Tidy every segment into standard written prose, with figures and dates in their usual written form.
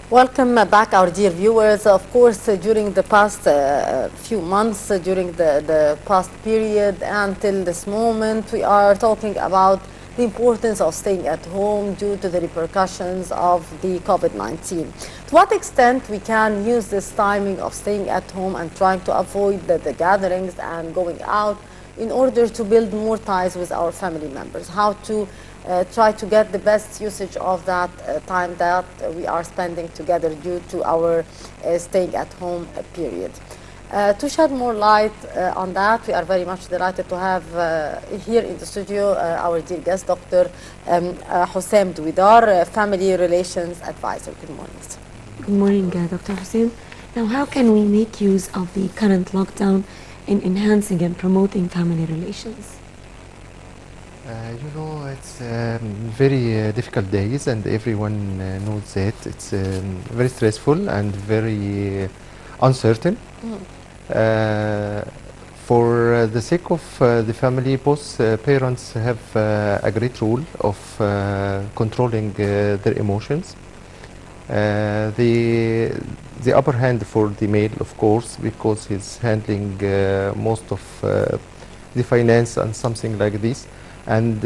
Welcome back, our dear viewers. Of course, during the past few months, during the past period until this moment, we are talking about the importance of staying at home due to the repercussions of the COVID-19. To what extent we can use this timing of staying at home and trying to avoid the gatherings and going out in order to build more ties with our family members, how to try to get the best usage of that time that we are spending together due to our staying at home period. To shed more light on that, we are very much delighted to have here in the studio our dear guest, Dr. Hossam Dwidar, Family Relations Advisor. Good morning, sir. Good morning, Dr. Hussein. Now, how can we make use of the current lockdown in enhancing and promoting family relations? It's very difficult days, and everyone knows that. It's very stressful and very uncertain. For the sake of the family, both parents have a great role of controlling their emotions. The upper hand for the male, of course, because he's handling most of the finance and something like this. And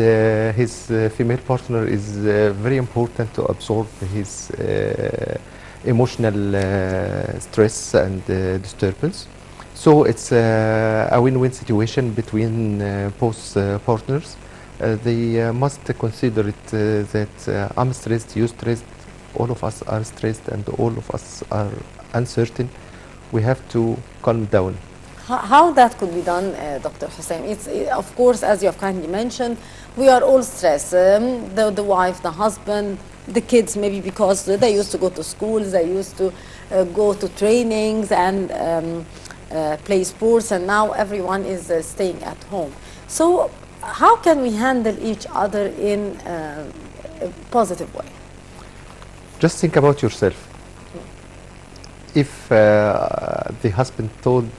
his female partner is very important to absorb his emotional stress and disturbance. So it's a win-win situation between both partners. They must consider it that I'm stressed, you're stressed, all of us are stressed, and all of us are uncertain. We have to calm down. How that could be done, Dr. Hussein? It's of course, as you have kindly mentioned, we are all stressed. The wife, the husband, the kids, maybe because they used to go to schools, they used to go to trainings and play sports, and now everyone is staying at home. So how can we handle each other in a positive way? Just think about yourself. If the husband told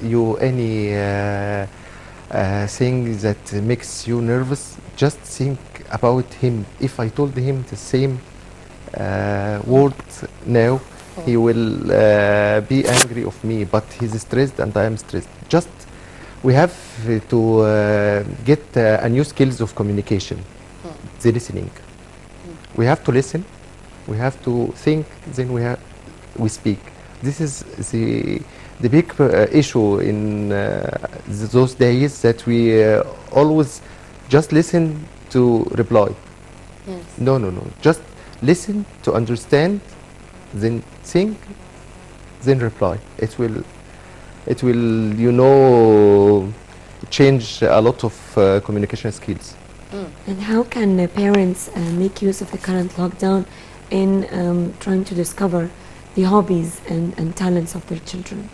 you any thing that makes you nervous, just think about him. If I told him the same word now, he will be angry of me, but he's stressed and I am stressed. Just we have to get a new skills of communication, the listening. We have to listen, we have to think, then we speak. This is the big issue in those days, that we always just listen to reply. Yes. No. Just listen to understand, then think, then reply. It will, change a lot of communication skills. And how can parents make use of the current lockdown in trying to discover the hobbies and talents of their children?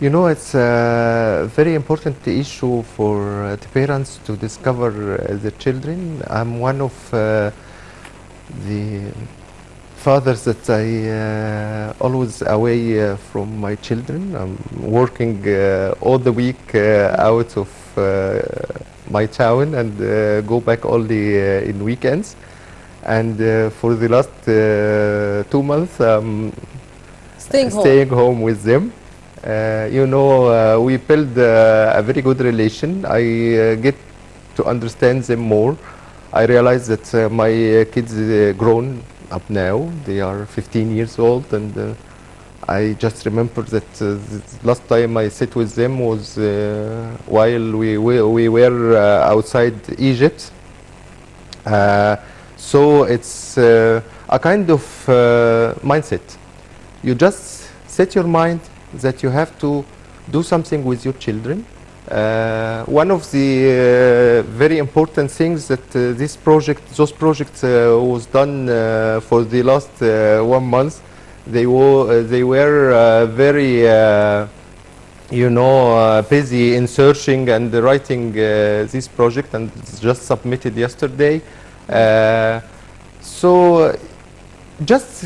It's a very important issue for the parents to discover the children. I'm one of the fathers that I always away from my children. I'm working all the week out of my town and go back only in weekends. And for the last 2 months, I'm staying home with them. We build a very good relation. I get to understand them more. I realize that my kids grown up now. They are 15 years old, and I just remember that the last time I sit with them was while we were outside Egypt. So it's a kind of mindset. You just set your mind that you have to do something with your children. One of the very important things that those projects was done for the last 1 month. They were very busy in searching and writing this project, and just submitted yesterday. So just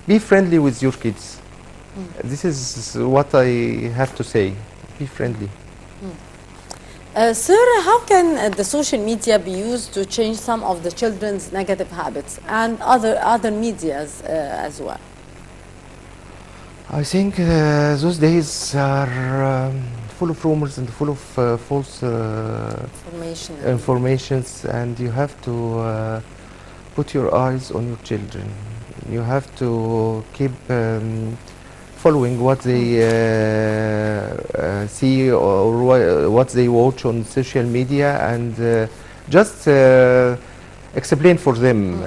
be friendly with your kids. This is what I have to say. Be friendly. Sir, how can the social media be used to change some of the children's negative habits and other medias as well? I think those days are full of rumors and full of false Information. informations, and you have to put your eyes on your children. You have to keep following what they see or what they watch on social media, and just explain for them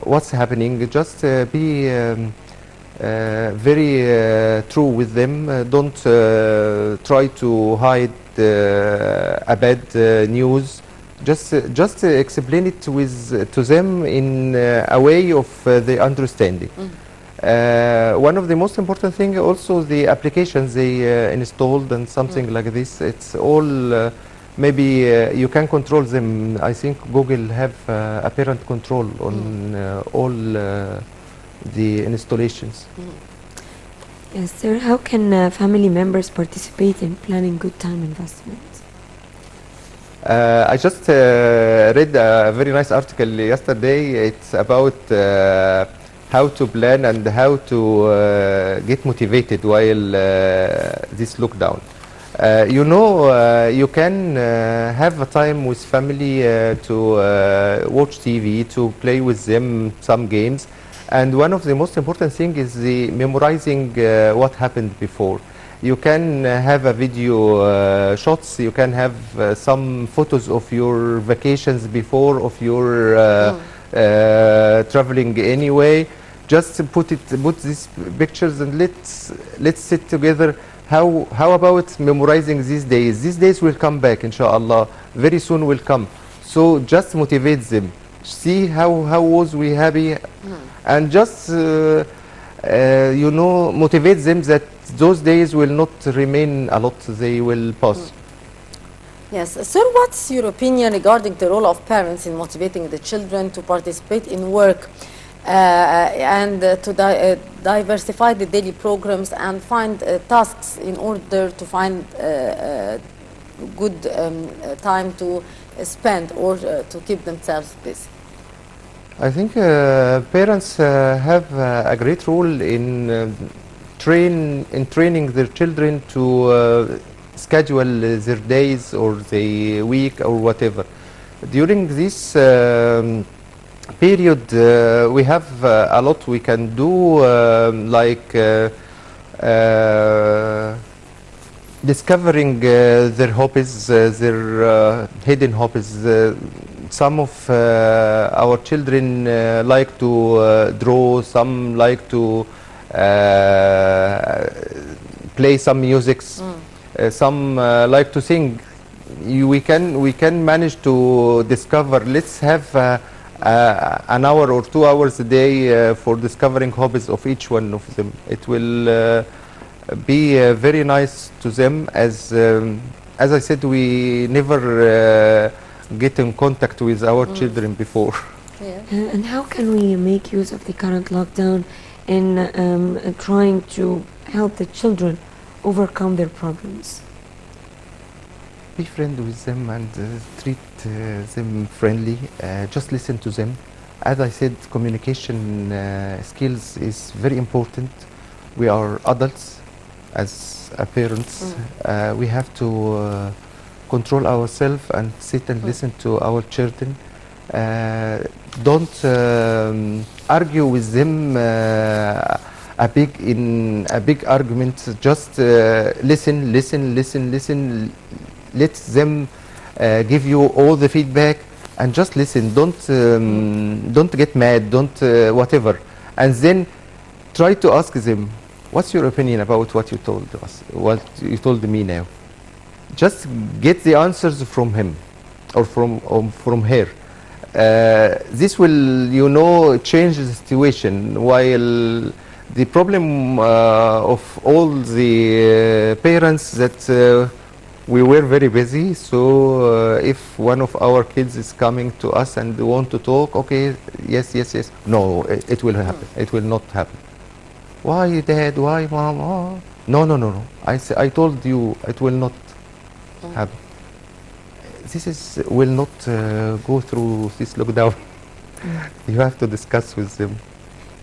what's happening. Just be very true with them. Don't try to hide a bad news. Just explain it to them in a way of the understanding. One of the most important thing also the applications they installed and something like this. It's all maybe you can control them. I think Google have apparent control on all the installations. Yes, sir. How can family members participate in planning good time investments? I just read a very nice article yesterday. It's about how to plan and how to get motivated while this lockdown. You can have a time with family to watch TV, to play with them some games. And one of the most important thing is the memorizing what happened before. You can have a video shots, you can have some photos of your vacations before, of your traveling anyway. Just put these pictures and let's sit together. How about memorizing these days? These days will come back, inshallah. Very soon will come. So just motivate them. See how was we happy, and just motivate them that those days will not remain a lot. They will pass. Yes. Sir, what's your opinion regarding the role of parents in motivating the children to participate in work and to diversify the daily programs and find tasks in order to find good time to spend or to keep themselves busy? I think parents have a great role in training their children to schedule their days or the week or whatever. During this period, we have a lot we can do, like discovering their hobbies, their hidden hobbies. Some of our children like to draw, some like to play some musics, some like to sing. We can manage to discover. Let's have an hour or 2 hours a day for discovering hobbies of each one of them. It will be very nice to them. As I said, we never get in contact with our children before. Yeah. And how can we make use of the current lockdown in trying to help the children overcome their problems? Be friend with them and treat them friendly. Just listen to them. As I said, communication skills is very important. We are adults as parents. We have to control ourselves and sit and listen to our children. Don't argue with them a big argument. Just listen. Let them give you all the feedback and just listen. Don't get mad. Don't whatever. And then try to ask them, what's your opinion about what you told us? What you told me now? Just get the answers from him or from her. This will, change the situation. While the problem of all the parents that we were very busy, so if one of our kids is coming to us and want to talk, okay, yes. No, it will happen. It will not happen. Why, Dad? Why, Mom? Oh. No. I told you it will not happen. This will not go through this lockdown. You have to discuss with them.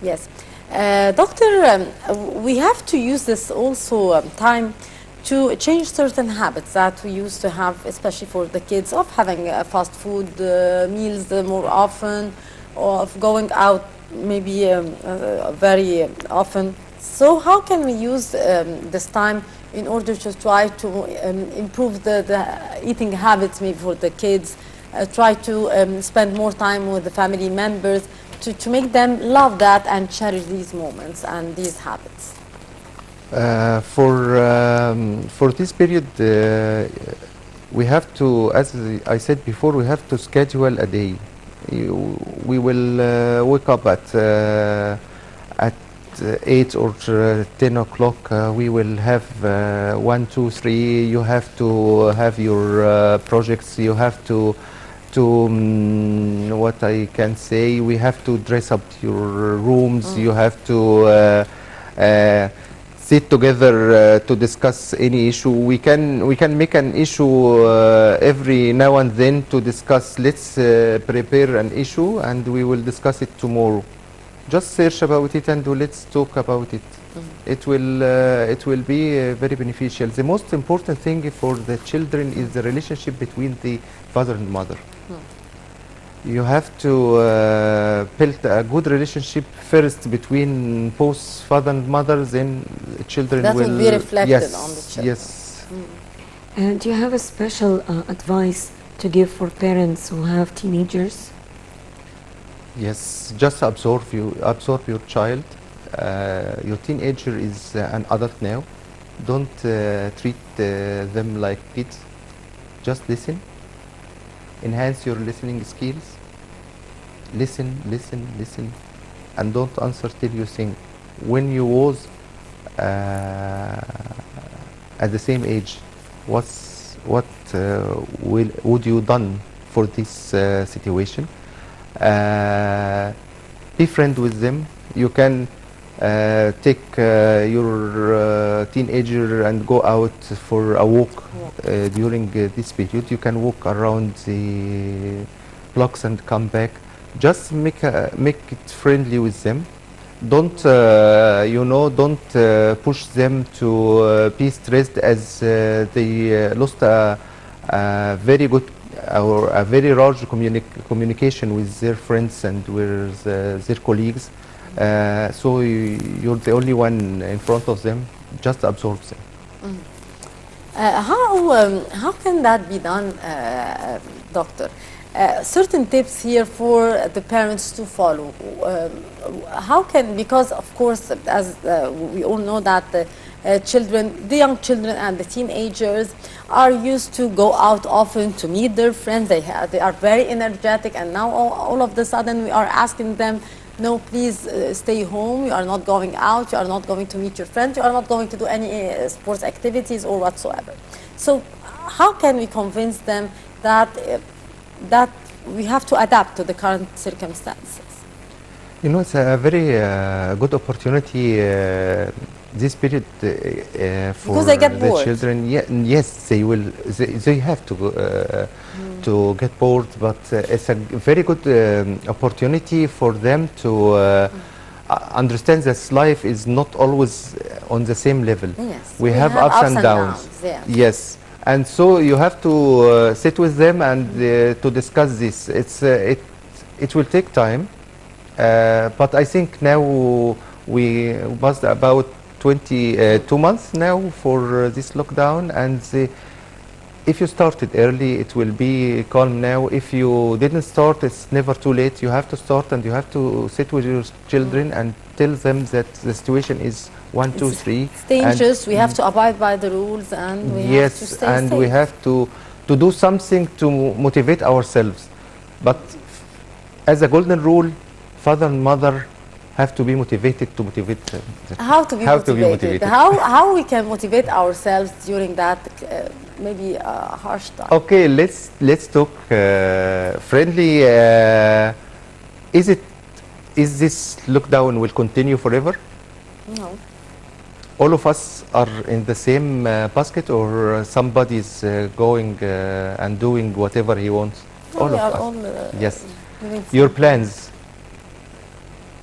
Yes. Doctor, we have to use this also time to change certain habits that we used to have, especially for the kids, of having fast food meals more often, or of going out maybe very often. So how can we use this time in order to try to improve the eating habits maybe for the kids, try to spend more time with the family members, to make them love that and cherish these moments and these habits? For this period, we have to, as I said before, we have to schedule a day. We will wake up at 8 or 10 o'clock. We will have 1, 2, 3. You have to have your projects. You have to what I can say. We have to dress up your rooms. You have to sit together to discuss any issue. We can make an issue every now and then to discuss. Let's prepare an issue and we will discuss it tomorrow. Just search about it and let's talk about it. It will be very beneficial. The most important thing for the children is the relationship between the father and mother. You have to build a good relationship first between both father and mother, then children That will be reflected yes, on the children. Yes. And do you have a special advice to give for parents who have teenagers? Yes, just absorb your child. Your teenager is an adult now. Don't treat them like kids. Just listen. Enhance your listening skills. Listen, listen, listen, and don't answer till you think. When you was at the same age, what would you done for this situation? Be friend with them. You can take your teenager and go out for a walk during this period. You can walk around the blocks and come back. Just make it friendly with them. Don't don't push them to be stressed as they lost a very good or a very large communication with their friends and with their colleagues. So you're the only one in front of them. Just absorb them. How can that be done, doctor? Certain tips here for the parents to follow. How can, because of course, as we all know that the young children and the teenagers are used to go out often to meet their friends. They are very energetic, and now all of the sudden we are asking them, no, please stay home. You are not going out. You are not going to meet your friends. You are not going to do any sports activities or whatsoever. So how can we convince them that that we have to adapt to the current circumstances? You know, it's a very good opportunity this period for they get the bored. children. Yes, they will. They have to get bored, but it's a very good opportunity for them to understand that life is not always on the same level. Yes, we have ups and downs. Yeah. Yes. And so you have to sit with them and to discuss this. It will take time, but I think now we passed about 22 months now for this lockdown, and if you started early, it will be calm now. If you didn't start, it's never too late. You have to start, and you have to sit with your children and tell them that the situation is 1, 2, 3. It's dangerous. We have to abide by the rules, and we have to stay and safe. we have to do something to motivate ourselves. But as a golden rule, father and mother have to be motivated to motivate them. How to be motivated? How we can motivate ourselves during that maybe harsh time? Okay, let's talk friendly. Is this lockdown will continue forever? No. All of us are in the same basket, or somebody's going and doing whatever he wants? No, all we of are us. all Yes. doing Your something. plans.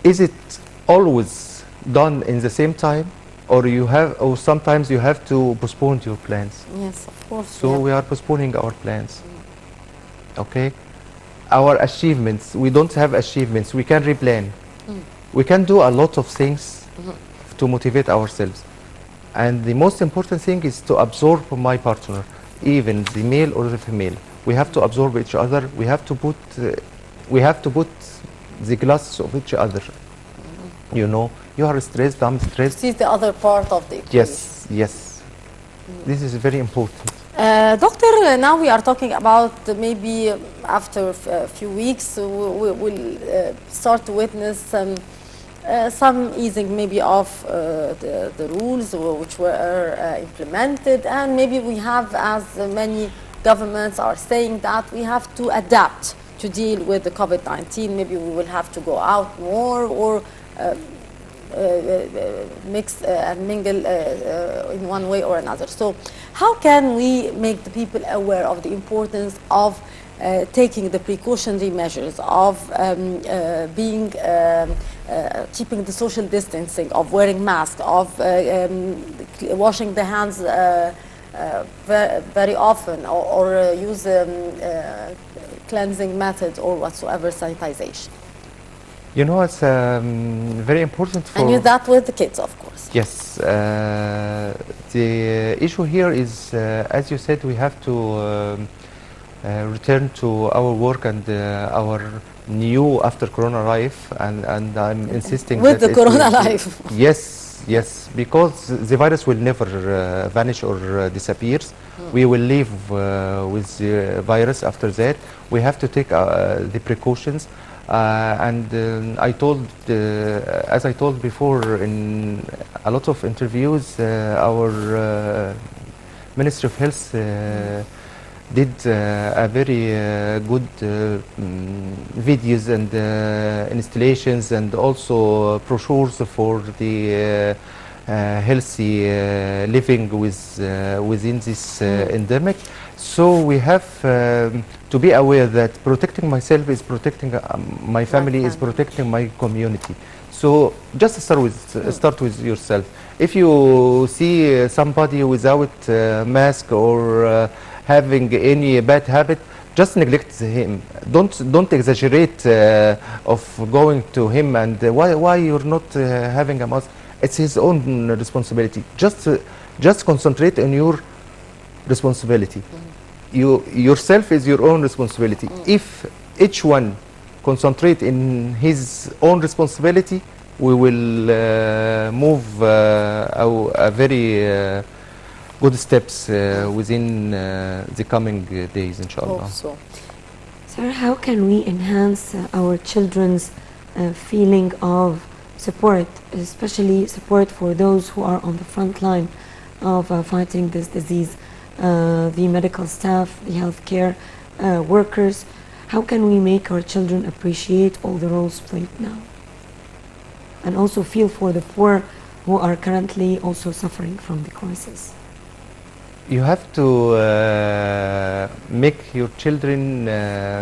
Is it always done in the same time, or sometimes you have to postpone your plans. Yes, of course. So we are postponing our plans. Okay, our achievements. We don't have achievements. We can replan. We can do a lot of things to motivate ourselves. And the most important thing is to absorb my partner, even the male or the female. We have to absorb each other. We have to put the glasses of each other. You know, you are stressed, I'm stressed. See the other part of the equation. Yes, yes. This is very important. Doctor, now we are talking about maybe after a few weeks, we will start to witness some easing maybe of the rules which were implemented, and maybe we have, as many governments are saying, that we have to adapt to deal with the COVID-19. Maybe we will have to go out more, or mix and mingle in one way or another. So how can we make the people aware of the importance of taking the precautionary measures, of keeping the social distancing, of wearing masks, of washing the hands very often, or use cleansing methods or whatsoever, sanitization? You know, it's very important for... And use that with the kids, of course. Yes. The issue here is, as you said, we have to return to our work and our new after Corona life, and I'm insisting with that the Corona life. Yes, yes, because the virus will never vanish or disappears. We will live with the virus after that. We have to take the precautions. And I told, as I told before in a lot of interviews, our Ministry of Health did a very good videos and installations, and also brochures for the healthy living within this endemic. So we have to be aware that protecting myself is protecting my family, is protecting my community. So just start with yourself. If you see somebody without mask or having any bad habit, just neglect him. Don't exaggerate of going to him and why you're not having a mask. It's his own responsibility. Just concentrate on your responsibility. Yourself is your own responsibility. If each one concentrate in his own responsibility, we will move a very good steps within the coming days, inshallah. Hope so. Sir, how can we enhance our children's feeling of support, especially support for those who are on the front line of fighting this disease? The medical staff, the healthcare workers. How can we make our children appreciate all the roles played now? And also feel for the poor who are currently also suffering from the crisis. You have to make your children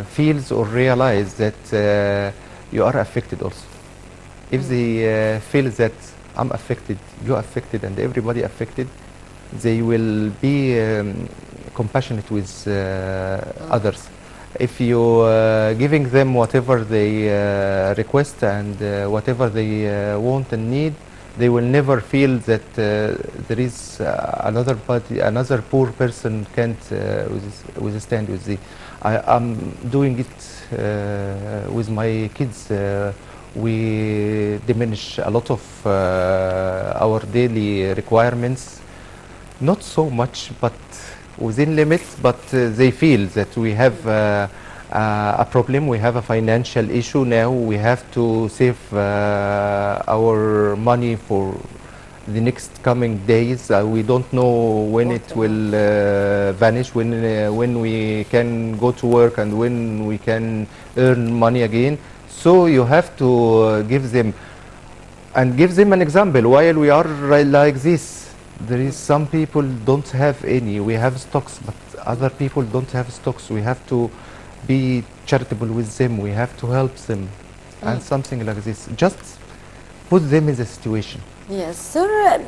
feel or realize that you are affected also. If they feel that I'm affected, you're affected, and everybody affected, they will be compassionate with others. If you giving them whatever they request and whatever they want and need, they will never feel that there is another poor person can't withstand with the. I'm doing it with my kids. We diminish a lot of our daily requirements. Not so much, but within limits, but they feel that we have a problem, we have a financial issue now, we have to save our money for the next coming days. We don't know when it will vanish, when we can go to work and when we can earn money again. So you have to give them an example while we are like this. There is some people don't have any. We have stocks, but other people don't have stocks. We have to be charitable with them. We have to help them, and something like this. Just put them in the situation. Yes, sir.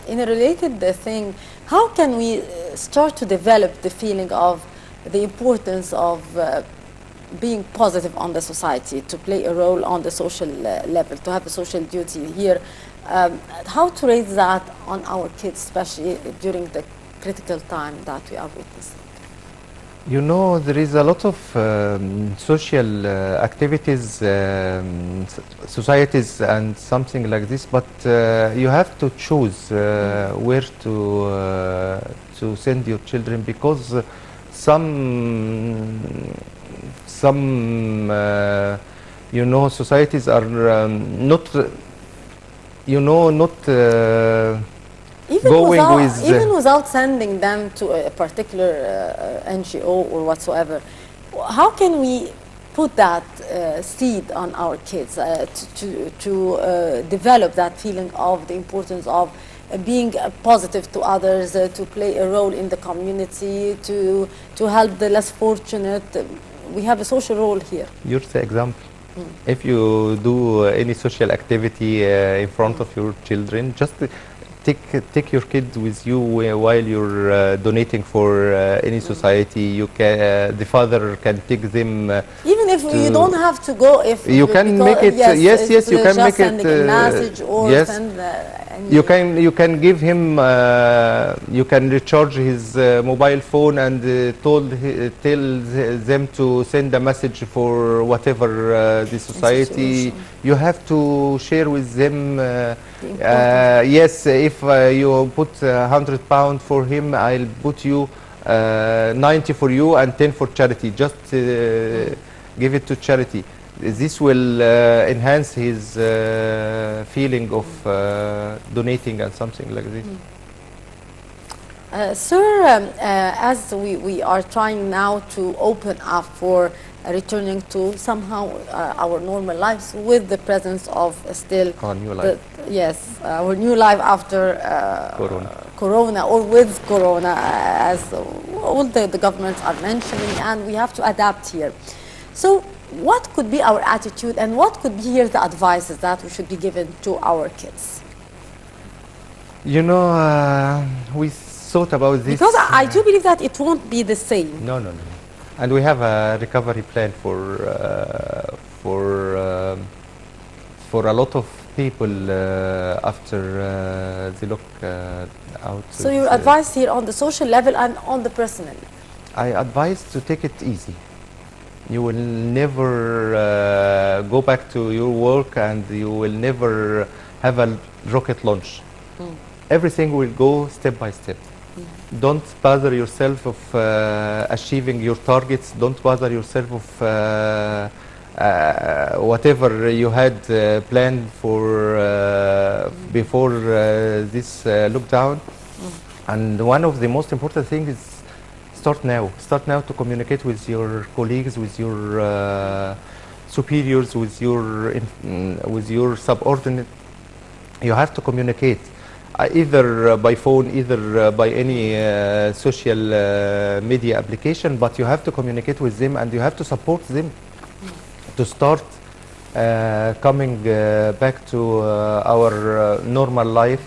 In a related thing, how can we start to develop the feeling of the importance of being positive on the society, to play a role on the social level, to have a social duty here? How to raise that on our kids, especially during the critical time that we are witnessing? You know, there is a lot of social activities, societies and something like this, but you have to choose where to send your children, because some you know, societies are not, you know, not even without sending them to a particular NGO or whatsoever, how can we put that seed on our kids to develop that feeling of the importance of being positive to others, to play a role in the community, to help the less fortunate? We have a social role here. You're the example. If you do any social activity in front of your children, just take your kid with you while you're donating for any society. You can, the father can take them. Even if you don't have to go, if you can make it. Yes, you can make it. Sending a message or yes. send. You can give him. You can recharge his mobile phone and tell them to send a message for whatever the society. You have to share with them. Yes, if you put £100 for him, I'll put you 90 for you and 10 for charity. Just give it to charity. This will enhance his feeling of donating and something like this. Sir, as we are trying now to open up for returning to somehow our normal lives with the presence of still our new life. Yes, our new life after Corona or with Corona, as all the governments are mentioning, and we have to adapt here. So what could be our attitude, and what could be here the advices that we should be given to our kids? You know, we thought about this. Because I do believe that it won't be the same. No. And we have a recovery plan for a lot of people after the lock-out. So your advice here on the social level and on the personal level? I advise to take it easy. You will never go back to your work, and you will never have a rocket launch. Everything will go step by step. Don't bother yourself of achieving your targets. Don't bother yourself of whatever you had planned for before this lockdown. And one of the most important things is start now. Start now to communicate with your colleagues, with your superiors, with your subordinate. You have to communicate. Either by phone, either by any social media application, but you have to communicate with them, and you have to support them to start coming back to our normal life.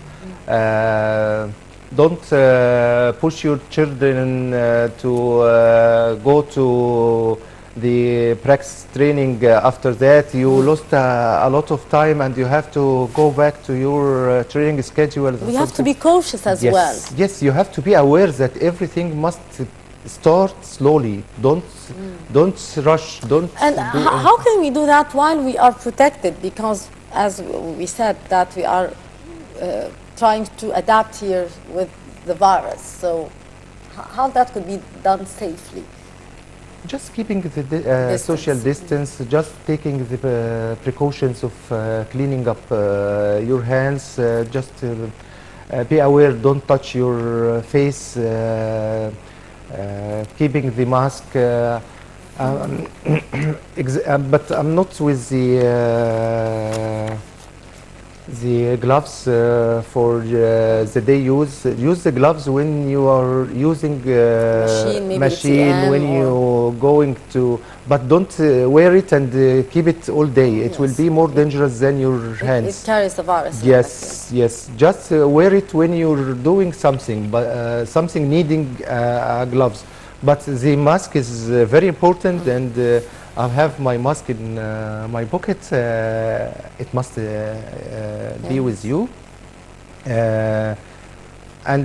Don't push your children to go to the practice training. After that you lost a lot of time, and you have to go back to your training schedule. We have to be cautious as well. Yes, you have to be aware that everything must start slowly. Don't rush. And how can we do that while we are protected? Because as we said that we are trying to adapt here with the virus. So how that could be done safely? Just keeping the social distance, just taking the precautions of cleaning up your hands, just be aware, don't touch your face, keeping the mask. But I'm not with the The gloves for the day use. Use the gloves when you are using Maybe machine, ATM when you going to, but don't wear it and keep it all day. It will Yes. be more dangerous than your It hands. carries the virus. Yes, yes. Just wear it when you're doing something, but something needing gloves. But the mask is very important, and I have my mask in my pocket. It must be with you. And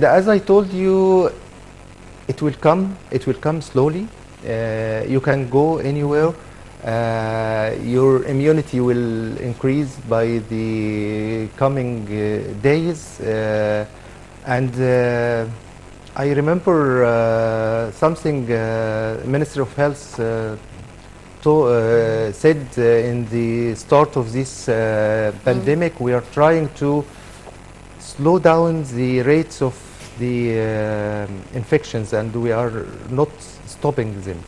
as I told you, it will come. It will come slowly. You can go anywhere. Your immunity will increase by the coming days. And I remember something Minister of Health said in the start of this pandemic. We are trying to slow down the rates of the infections, and we are not stopping them.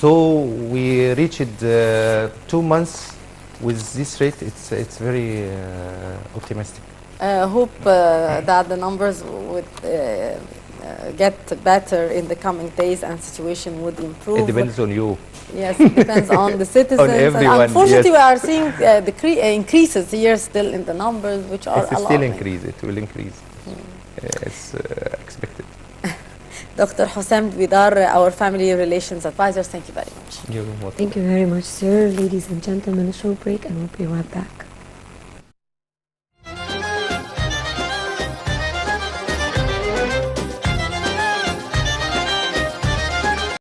So we reached 2 months with this rate. It's very optimistic. Hope that the numbers would get better in the coming days and situation would improve. It depends on you. Yes, it depends on the citizens. On everyone, And unfortunately, yes. we are seeing increases here still in the numbers, which are It will still alarming. increase. It will increase. It's expected. Dr. Hossam Dwidar, our family relations advisor, thank you very much. You're welcome. Thank you very much, sir. Ladies and gentlemen, a short break and we'll be right back.